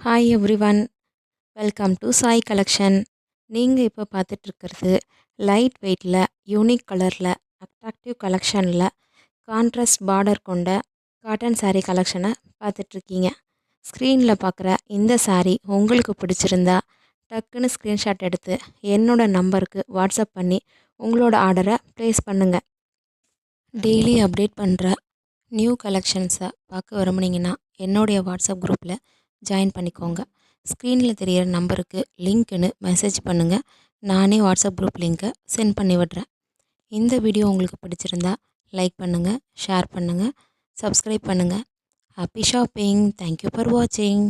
Hi everyone, welcome to Sai collection. நீங்கள் இப்போ பார்த்துட்ருக்கிறது light வெயிட்டில் யூனிக் கலரில் அட்ராக்டிவ் கலெக்ஷனில் கான்ட்ராஸ்ட் பார்டர் கொண்ட காட்டன் saree கலெக்ஷனை பார்த்துட்ருக்கீங்க. ஸ்க்ரீனில் பார்க்குற இந்த saree உங்களுக்கு பிடிச்சிருந்தா டக்குன்னு ஸ்க்ரீன்ஷாட் எடுத்து என்னோட நம்பருக்கு வாட்ஸ்அப் பண்ணி உங்களோட ஆர்டரை ப்ளேஸ் பண்ணுங்கள். டெய்லி அப்டேட் பண்ணுற நியூ கலெக்ஷன்ஸை பார்க்க விரும்புனீங்கன்னா என்னுடைய வாட்ஸ்அப் குரூப்பில் ஜாயின் பண்ணிக்கோங்க. ஸ்க்ரீனில் தெரிகிற நம்பருக்கு லிங்க்குன்னு மெசேஜ் பண்ணுங்கள். நானே வாட்ஸ்அப் குரூப் லிங்க்கை சென்ட் பண்ணி விடுறேன். இந்த வீடியோ உங்களுக்கு பிடிச்சிருந்தா லைக் பண்ணுங்கள், ஷேர் பண்ணுங்கள், சப்ஸ்கிரைப் பண்ணுங்கள். Happy shopping. தேங்க்யூ ஃபார் வாட்சிங்.